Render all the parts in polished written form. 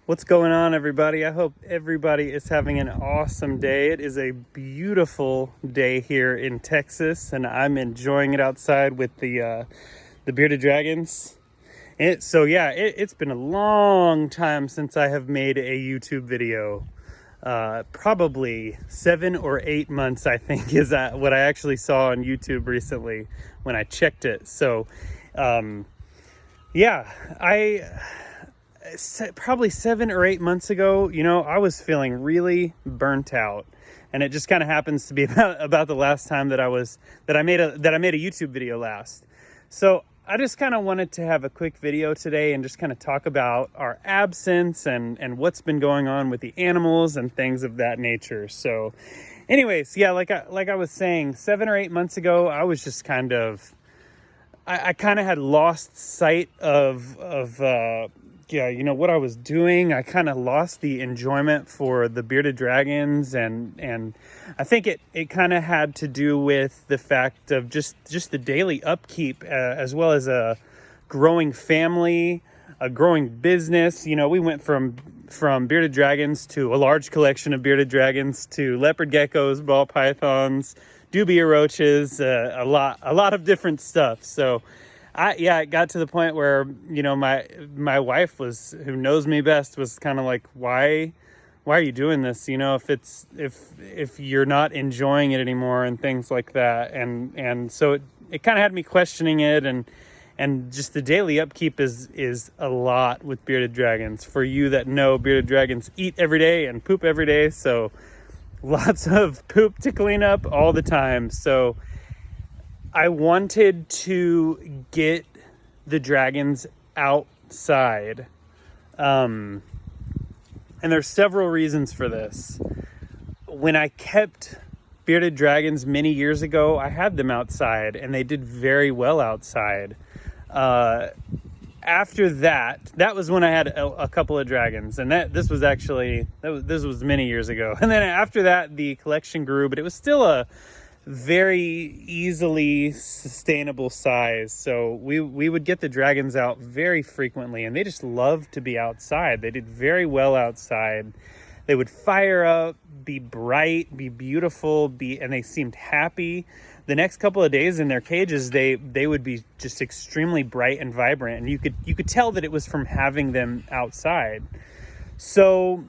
What's going on, everybody? I hope everybody is having an awesome day. It is a beautiful day here in Texas, and I'm enjoying it outside with the bearded dragons. It's been a long time since I have made a YouTube video. Probably 7 or 8 months, I think, is what I actually saw on YouTube recently when I checked it. Yeah, I probably 7 or 8 months ago, I was feeling really burnt out, and it just kind of happens to be about the last time that I made a YouTube video last. So I just kind of wanted to have a quick video today and just kind of talk about our absence and what's been going on with the animals and things of that nature. So anyways, yeah, like I was saying, 7 or 8 months ago, I was just I kind of had lost sight of what I was doing. I kind of lost the enjoyment for the bearded dragons, and I think it kind of had to do with the fact of just the daily upkeep, as well as a growing family, a growing business. We went from bearded dragons to a large collection of bearded dragons to leopard geckos, ball pythons, dubia roaches, a lot of different stuff. So it got to the point where, my wife who knows me best, was kind of like, why are you doing this? If you're not enjoying it anymore and things like that. And so it kind of had me questioning it, and just the daily upkeep is a lot with bearded dragons. For you that know, bearded dragons eat every day and poop every day. So lots of poop to clean up all the time. So I wanted to get the dragons outside. And there's several reasons for this. When I kept bearded dragons many years ago, I had them outside and they did very well outside. After that was when I had a couple of dragons, and this was many years ago. And then after that, the collection grew, but it was still a very easily sustainable size. So we would get the dragons out very frequently, and they just loved to be outside. They did very well outside. They would fire up, be bright, be beautiful, and they seemed happy. The next couple of days in their cages, they would be just extremely bright and vibrant, and you could tell that it was from having them outside. So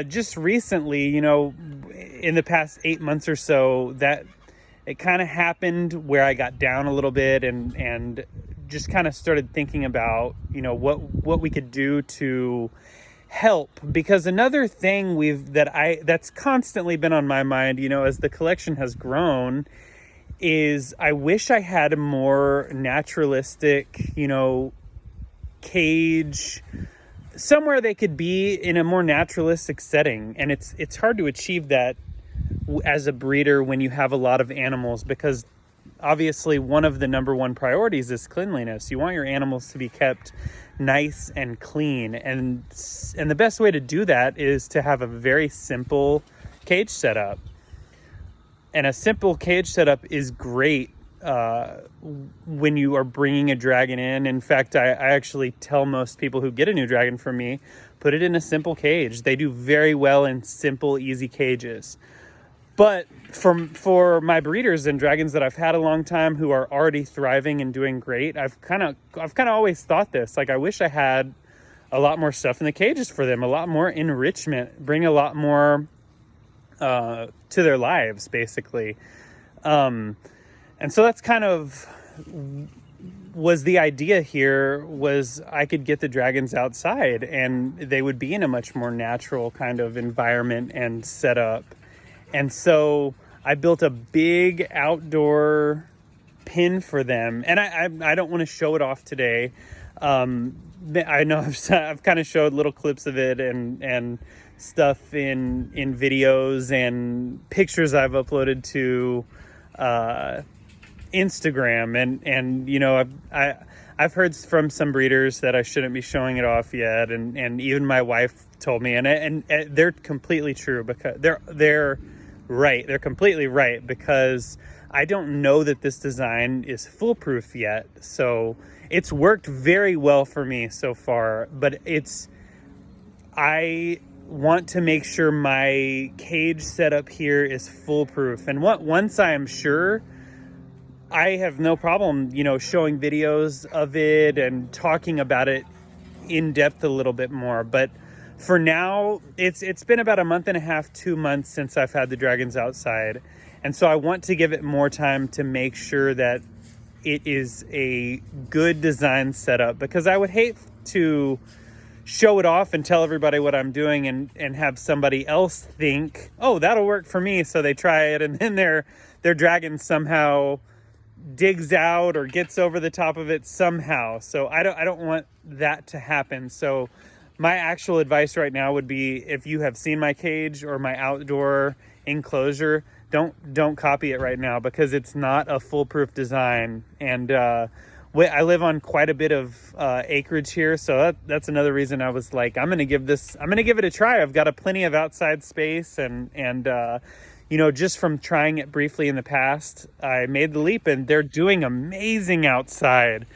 just recently, in the past 8 months or so, that it kind of happened where I got down a little bit and just kind of started thinking about, what we could do to help. Because another thing that's constantly been on my mind, as the collection has grown, is I wish I had a more naturalistic, cage, somewhere they could be in a more naturalistic setting. And it's hard to achieve that as a breeder when you have a lot of animals, because obviously one of the number one priorities is cleanliness. You want your animals to be kept nice and clean, and the best way to do that is to have a very simple cage setup. And a simple cage setup is great when you are bringing a dragon in. In fact, I actually tell most people who get a new dragon from me, put it in a simple cage. They do very well in simple, easy cages. But for my breeders and dragons that I've had a long time who are already thriving and doing great, I've kind of always thought this, like, I wish I had a lot more stuff in the cages for them, a lot more enrichment, bring a lot more to their lives, basically. And so that's kind of was the idea here, was I could get the dragons outside and they would be in a much more natural kind of environment and setup. And so I built a big outdoor pen for them, and I don't want to show it off today. I know I've kind of showed little clips of it and stuff in videos and pictures I've uploaded to Instagram, and I've heard from some breeders that I shouldn't be showing it off yet, and even my wife told me, and they're completely true, because they're right. They're completely right, because I don't know that this design is foolproof yet. So it's worked very well for me so far, but I want to make sure my cage setup here is foolproof. And once I am sure, I have no problem, showing videos of it and talking about it in depth a little bit more. But for now, it's been about a month and a half, 2 months since I've had the dragons outside. And so I want to give it more time to make sure that it is a good design setup, because I would hate to show it off and tell everybody what I'm doing and have somebody else think, oh, that'll work for me. So they try it, and then their dragon somehow digs out or gets over the top of it somehow. So I don't want that to happen. So my actual advice right now would be, if you have seen my cage or my outdoor enclosure, don't copy it right now, because it's not a foolproof design. And I live on quite a bit of acreage here, so that's another reason I was like, I'm gonna give it a try. I've got a plenty of outside space, and just from trying it briefly in the past, I made the leap, and they're doing amazing outside.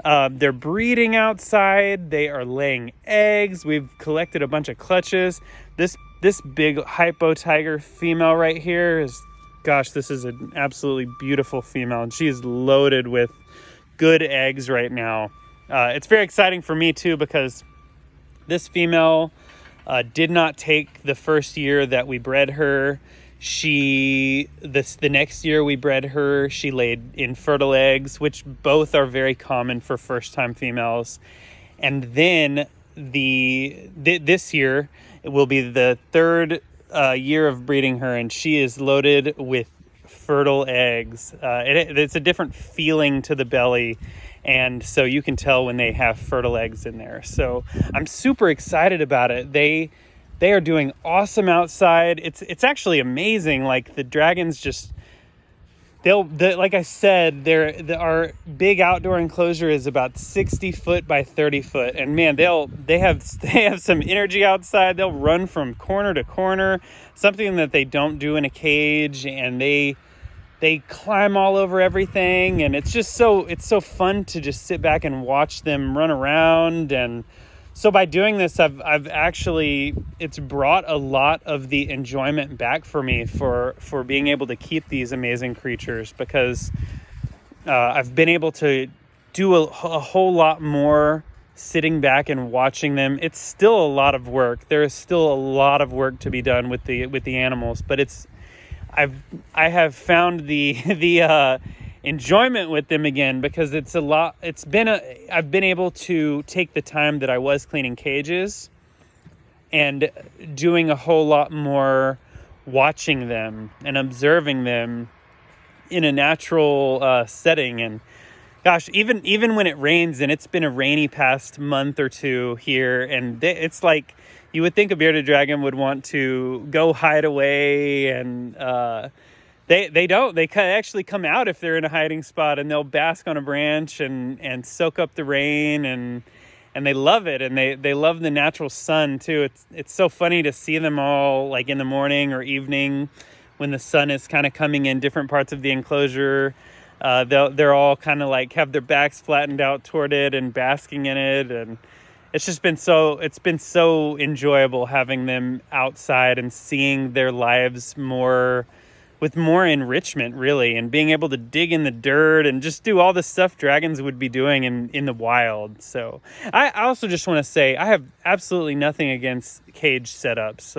They're breeding outside. They are laying eggs. We've collected a bunch of clutches. This big hypo tiger female right here this is an absolutely beautiful female, and she's loaded with good eggs right now. It's very exciting for me too, because this female did not take the first year that we bred her. The next year we bred her, she laid infertile eggs, which both are very common for first-time females. And then this year it will be the third year of breeding her, and she is loaded with fertile eggs. It's a different feeling to the belly, and so you can tell when they have fertile eggs in there. So I'm super excited about it. They are doing awesome outside. It's actually amazing. Like, the dragons just, like I said, our big outdoor enclosure is about 60 foot by 30 foot. And man, they have some energy outside. They'll run from corner to corner, something that they don't do in a cage. And they climb all over everything. And it's so fun to just sit back and watch them run around. And so by doing this, it's brought a lot of the enjoyment back for me for being able to keep these amazing creatures, because I've been able to do a whole lot more sitting back and watching them. It's still a lot of work. There is still a lot of work to be done with the animals, but I have found the enjoyment with them again, because I've been able to take the time that I was cleaning cages and doing a whole lot more watching them and observing them in a natural setting. And gosh, even when it rains, and it's been a rainy past month or two here, and it's like, you would think a bearded dragon would want to go hide away, and They don't. They actually come out if they're in a hiding spot, and they'll bask on a branch and soak up the rain, and they love it, and they love the natural sun too. It's so funny to see them all, like, in the morning or evening when the sun is kind of coming in different parts of the enclosure. They're all kind of like have their backs flattened out toward it and basking in it, and it's been so enjoyable having them outside and seeing their lives with more enrichment, really, and being able to dig in the dirt and just do all the stuff dragons would be doing in the wild. So I also just want to say, I have absolutely nothing against cage setups.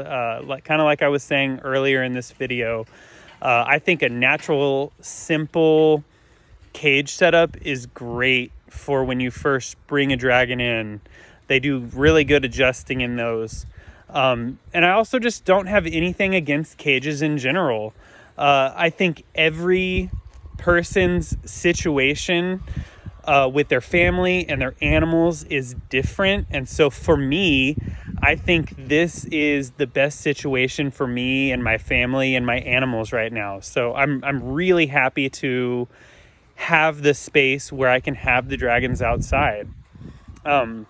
Like I was saying earlier in this video, I think a natural, simple cage setup is great for when you first bring a dragon in. They do really good adjusting in those. And I also just don't have anything against cages in general. I think every person's situation with their family and their animals is different. And so for me, I think this is the best situation for me and my family and my animals right now. So I'm really happy to have the space where I can have the dragons outside. The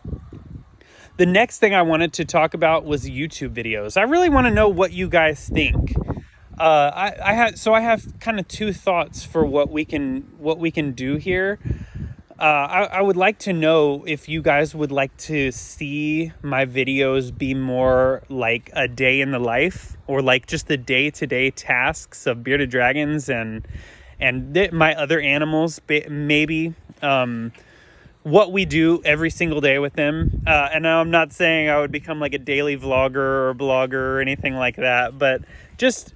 next thing I wanted to talk about was YouTube videos. I really want to know what you guys think. I have kind of two thoughts for what we can do here. I would like to know if you guys would like to see my videos be more like a day in the life, or like just the day-to-day tasks of bearded dragons and my other animals, maybe what we do every single day with them. And I'm not saying I would become like a daily vlogger or blogger or anything like that, but just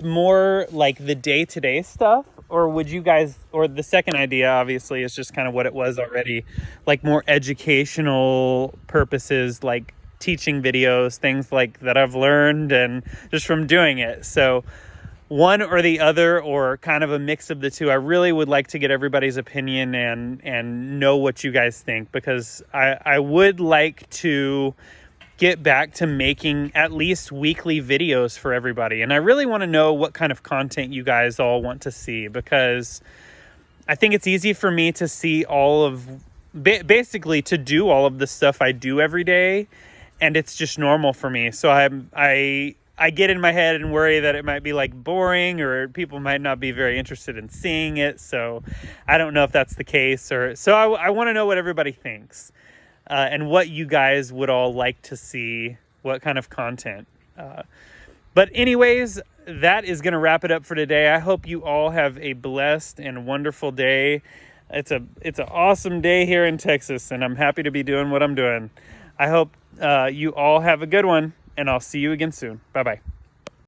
more like the day-to-day stuff. Or would you guys, or the second idea obviously is just kind of what it was already, like more educational purposes, like teaching videos, things like that I've learned and just from doing it. So one or the other, or kind of a mix of the two. I really would like to get everybody's opinion and know what you guys think, because I would like to get back to making at least weekly videos for everybody. And I really want to know what kind of content you guys all want to see, because I think it's easy for me to see all of, basically to do all of the stuff I do every day, and it's just normal for me. So I get in my head and worry that it might be like boring, or people might not be very interested in seeing it. So I don't know if that's the case, or so I want to know what everybody thinks, and what you guys would all like to see, what kind of content. But anyways, that is going to wrap it up for today. I hope you all have a blessed and wonderful day. It's an awesome day here in Texas, and I'm happy to be doing what I'm doing. I hope you all have a good one, and I'll see you again soon. Bye-bye.